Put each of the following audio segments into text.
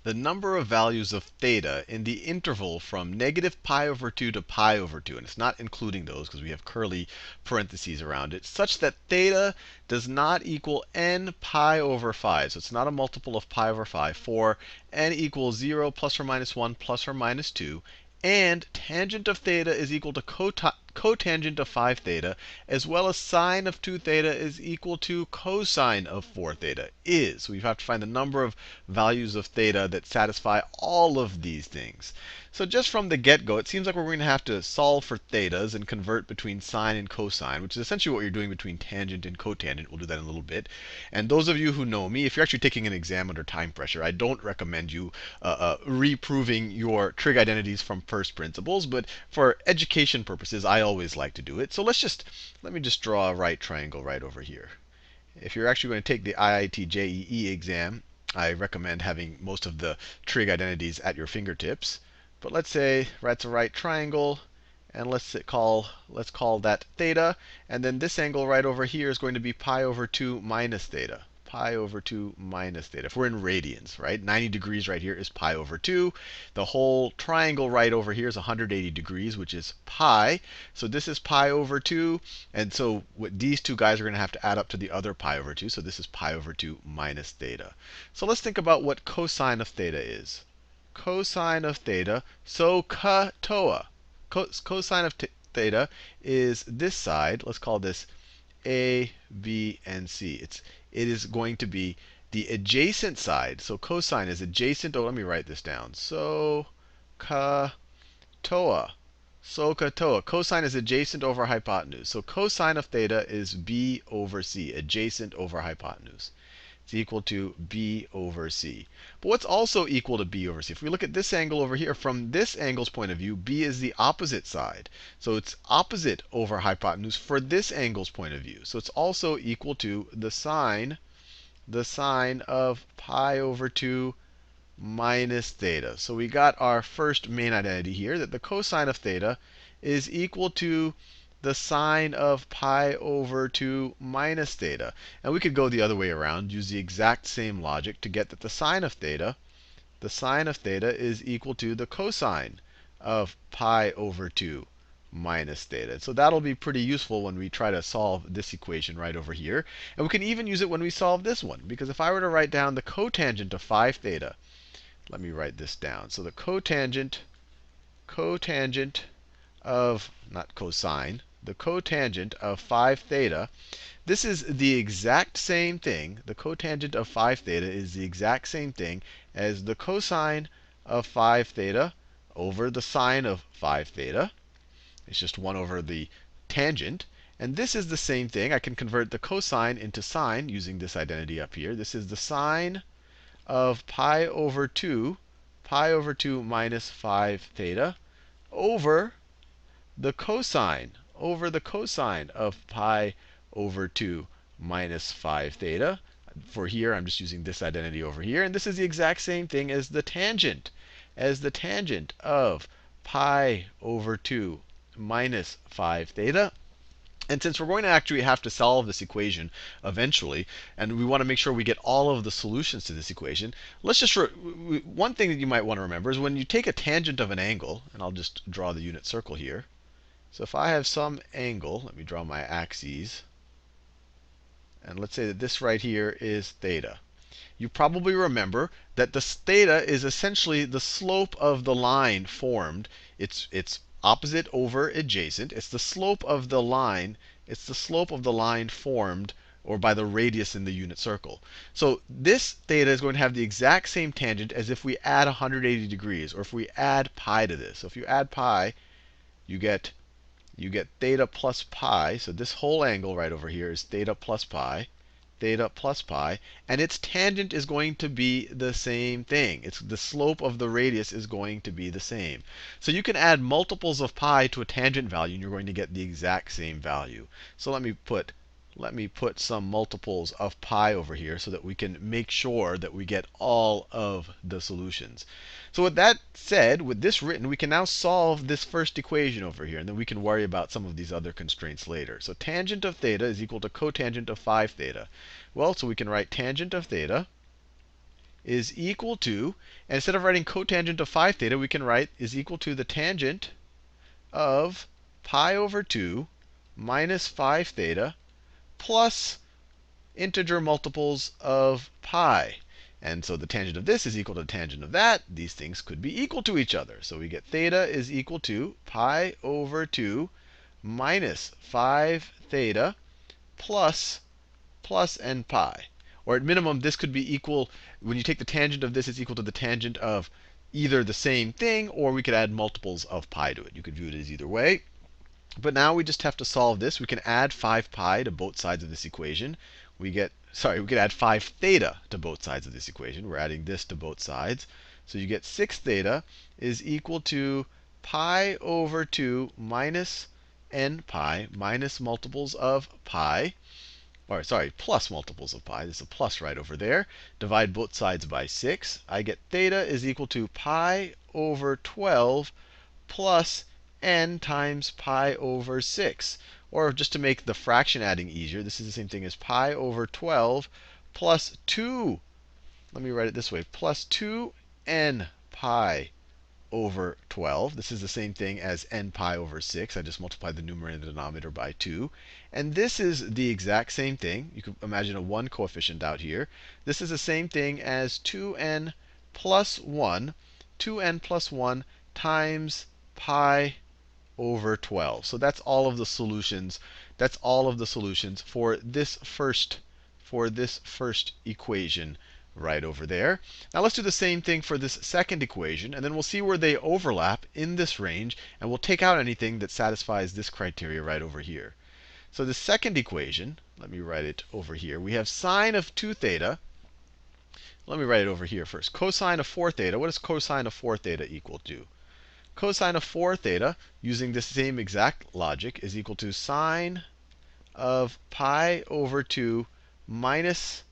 the number of values of theta in the interval from negative pi over 2 to pi over 2, and it's not including those because we have curly parentheses around it, such that theta does not equal n pi over 5. So it's not a multiple of pi over 5 for n equals 0 plus or minus 1 plus or minus 2, and tangent of theta is equal to cotangent of 5 theta, as well as sine of 2 theta is equal to cosine of 4 theta is. So we have to find the number of values of theta that satisfy all of these things. So just from the get-go, it seems like we're going to have to solve for thetas and convert between sine and cosine, which is essentially what you're doing between tangent and cotangent. We'll do that in a little bit. And those of you who know me, if you're actually taking an exam under time pressure, I don't recommend you reproving your trig identities from first principles. But for education purposes, I always like to do it. So let me just draw a right triangle right over here. If you're actually going to take the IIT JEE exam, I recommend having most of the trig identities at your fingertips. But let's say that's a right triangle, and let's call that theta. And then this angle right over here is going to be pi over 2 minus theta. Pi over 2 minus theta. If we're in radians, right? 90 degrees right here is pi over 2. The whole triangle right over here is 180 degrees, which is pi. So this is pi over 2. And so what these two guys are going to have to add up to the other pi over 2. So this is pi over 2 minus theta. So let's think about what cosine of theta is. Cosine of theta, so cosine of theta is this side. Let's call this A, B, and C. It is going to be the adjacent side. So cosine is adjacent. Oh, let me write this down. So SOHCAHTOA. Cosine is adjacent over hypotenuse. So cosine of theta is B over C, adjacent over hypotenuse. It's equal to B over C. But what's also equal to B over C? If we look at this angle over here, from this angle's point of view, B is the opposite side. So it's opposite over hypotenuse for this angle's point of view. So it's also equal to the sine of pi over 2 minus theta. So we got our first main identity here, that the cosine of theta is equal to the sine of pi over 2 minus theta. And we could go the other way around, use the exact same logic to get that the sine of theta is equal to the cosine of pi over 2 minus theta. So that'll be pretty useful when we try to solve this equation right over here. And we can even use it when we solve this one. Because if I were to write down the cotangent of 5 theta, let me write this down. So the cotangent of, not cosine, the cotangent of 5 theta, this is the exact same thing. The cotangent of 5 theta is the exact same thing as the cosine of 5 theta over the sine of 5 theta. It's just 1 over the tangent. And this is the same thing. I can convert the cosine into sine using this identity up here. This is the sine of pi over 2 minus 5 theta over the cosine of pi over 2 minus 5 theta. For here, I'm just using this identity over here. And this is the exact same thing as the tangent of pi over 2 minus 5 theta. And since we're going to actually have to solve this equation eventually, and we want to make sure we get all of the solutions to this equation, let's just one thing that you might want to remember is when you take a tangent of an angle, and I'll just draw the unit circle here. So if I have some angle, let me draw my axes, and let's say that this right here is theta. You probably remember that the theta is essentially the slope of the line formed. It's opposite over adjacent. It's the slope of the line. It's the slope of the line formed or by the radius in the unit circle. So this theta is going to have the exact same tangent as if we add 180 degrees, or if we add pi to this. So if you add pi, you get theta plus pi. So this whole angle right over here is theta plus pi. And its tangent is going to be the same thing. It's the slope of the radius is going to be the same. So you can add multiples of pi to a tangent value, and you're going to get the exact same value. So let me put some multiples of pi over here so that we can make sure that we get all of the solutions. So with that said, with this written, we can now solve this first equation over here, and then we can worry about some of these other constraints later. So tangent of theta is equal to cotangent of 5 theta. Well, so we can write tangent of theta is equal to, and instead of writing cotangent of 5 theta, we can write is equal to the tangent of pi over 2 minus 5 theta plus integer multiples of pi. And so the tangent of this is equal to the tangent of that. These things could be equal to each other. So we get theta is equal to pi over 2 minus 5 theta plus n pi. Or at minimum, this could be equal, when you take the tangent of this, it's equal to the tangent of either the same thing, or we could add multiples of pi to it. You could view it as either way. But now we just have to solve this. We can add 5 pi to both sides of this equation. We could add 5 theta to both sides of this equation. We're adding this to both sides. So you get 6 theta is equal to pi over 2 minus n pi minus multiples of pi. Or sorry, plus multiples of pi. There's a plus right over there. Divide both sides by 6. I get theta is equal to pi over 12 plus n times pi over 6. Or just to make the fraction adding easier, this is the same thing as pi over 12 plus 2. Let me write it this way. Plus 2n pi over 12. This is the same thing as n pi over 6. I just multiplied the numerator and the denominator by 2. And this is the exact same thing. You can imagine a 1 coefficient out here. This is the same thing as 2n plus 1. 2n plus 1 times pi over 12. So that's all of the solutions. That's all of the solutions for this first equation right over there. Now let's do the same thing for this second equation, and then we'll see where they overlap in this range, and we'll take out anything that satisfies this criteria right over here. So the second equation, let me write it over here. We have sine of 2 theta. Let me write it over here first. Cosine of 4 theta. What is cosine of 4 theta equal to? Cosine of 4 theta, using the same exact logic, is equal to sine of pi over 2 minus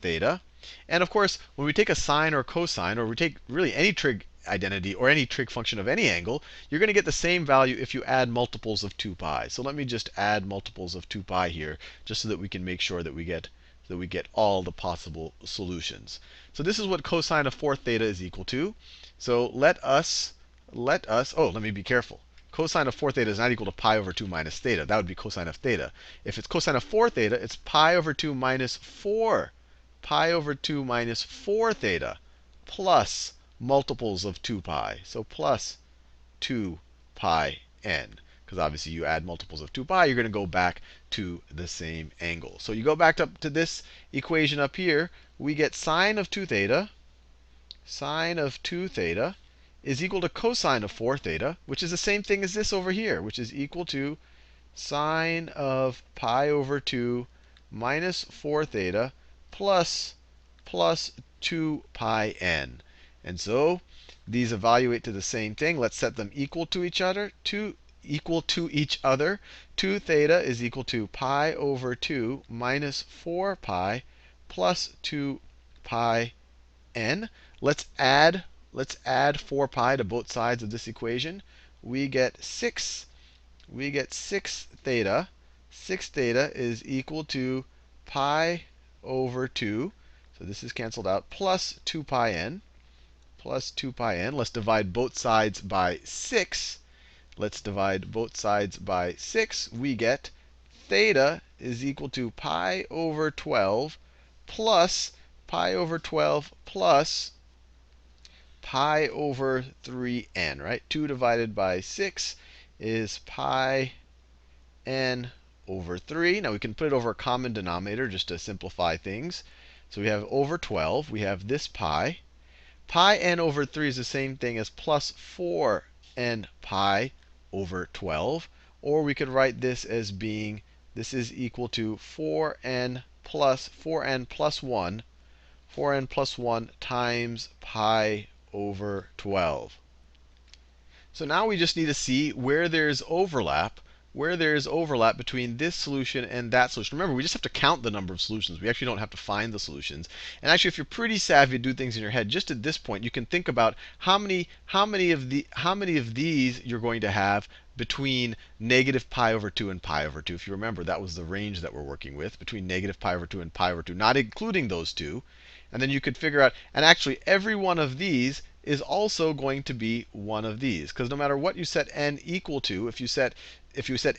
theta. And of course, when we take a sine or cosine, or we take really any trig identity or any trig function of any angle, you're going to get the same value if you add multiples of 2 pi. So let me just add multiples of 2 pi here, just so that we can make sure that we get all the possible solutions. So this is what cosine of 4 theta is equal to. So let me be careful. Cosine of 4 theta is not equal to pi over 2 minus theta. That would be cosine of theta. If it's cosine of 4 theta, it's pi over 2 minus 4. Pi over 2 minus 4 theta plus multiples of 2 pi. So plus 2 pi n. Because obviously you add multiples of 2 pi, you're going to go back to the same angle. So you go back up to this equation up here. We get sine of 2 theta. Sine of 2 theta is equal to cosine of 4 theta, which is the same thing as this over here, which is equal to sine of pi over 2 minus 4 theta plus 2 pi n. And so these evaluate to the same thing. Let's set them equal to each other. 2 theta is equal to pi over 2 minus 4 pi plus 2 pi n. Let's add 4 pi to both sides of this equation. We get 6 theta. 6 theta is equal to pi over 2. So this is canceled out, plus 2 pi n. Plus 2 pi n. Let's divide both sides by 6. Let's divide both sides by 6. We get theta is equal to pi over 12 plus pi over 12 plus pi over 3n, right? 2 divided by 6 is pi n over 3. Now we can put it over a common denominator just to simplify things. So we have over 12. We have this pi. Pi n over 3 is the same thing as plus 4n pi over 12. Or we could write this as being, this is equal to 4n plus 1. 4n plus 1 times pi over 12. So now we just need to see where there's overlap between this solution and that solution. Remember, we just have to count the number of solutions. We actually don't have to find the solutions. And actually, if you're pretty savvy to do things in your head, just at this point, you can think about how many of these you're going to have between negative pi over 2 and pi over 2. If you remember, that was the range that we're working with, between negative pi over 2 and pi over 2, not including those two. And then you could figure out, and actually every one of these is also going to be one of these. Because no matter what you set n equal to, if you set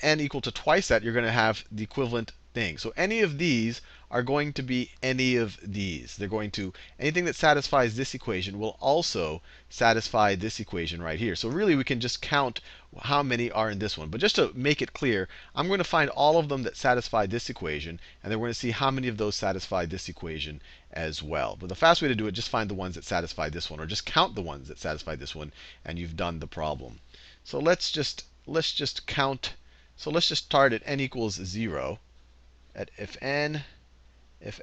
n equal to twice that, you're going to have the equivalent thing. So any of these are going to be any of these. They're going to, anything that satisfies this equation will also satisfy this equation right here. So really we can just count how many are in this one. But just to make it clear, I'm going to find all of them that satisfy this equation, and then we're going to see how many of those satisfy this equation as well. But the fast way to do it, just find the ones that satisfy this one, or just count the ones that satisfy this one, and you've done the problem. So let's just count. So let's just start at n equals 0. If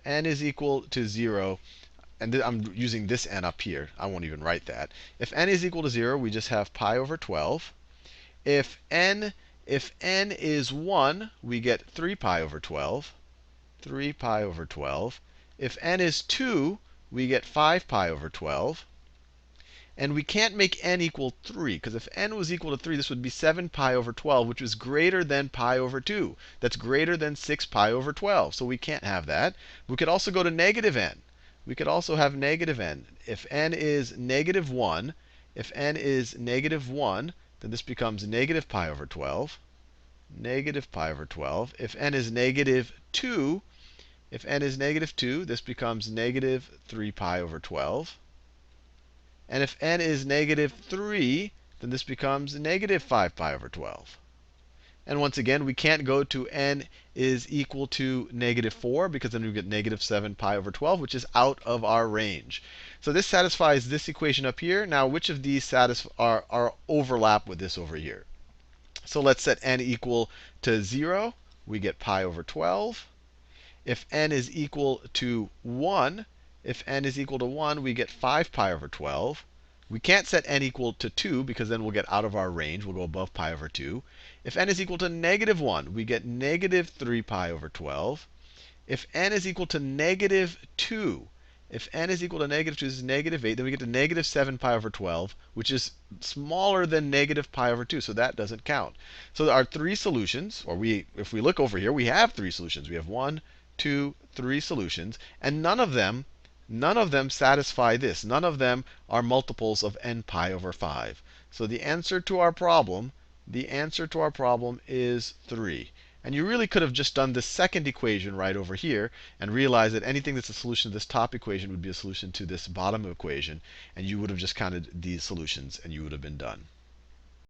n is equal to 0, and I'm using this n up here. I won't even write that. If n is equal to 0, we just have pi over 12. If n is 1, we get 3 pi over 12. 3 pi over 12. If n is 2, we get 5 pi over 12. And we can't make n equal 3, because if n was equal to 3, this would be 7 pi over 12, which is greater than pi over 2. That's greater than 6 pi over 12. So we can't have that. We could also go to negative n. We could also have negative n. If n is negative 1, then this becomes negative pi over 12. Negative pi over 12. If n is negative 2, this becomes negative 3 pi over 12. And if n is negative 3, then this becomes negative 5 pi over 12. And once again, we can't go to n is equal to negative 4, because then we get negative 7 pi over 12, which is out of our range. So this satisfies this equation up here. Now, which of these are overlap with this over here? So let's set n equal to 0. We get pi over 12. If n is equal to 1, we get 5 pi over 12. We can't set n equal to 2, because then we'll get out of our range. We'll go above pi over 2. If n is equal to negative 1, we get negative 3 pi over 12. If n is equal to negative 2, this is negative 8, then we get to negative 7 pi over 12, which is smaller than negative pi over 2, so that doesn't count. So there are three solutions, or if we look over here, we have three solutions. We have 1, 2, 3 solutions, and none of them satisfy this. None of them are multiples of n pi over 5. So the answer to our problem is 3. And you really could have just done the second equation right over here and realized that anything that's a solution to this top equation would be a solution to this bottom equation. And you would have just counted these solutions, and you would have been done.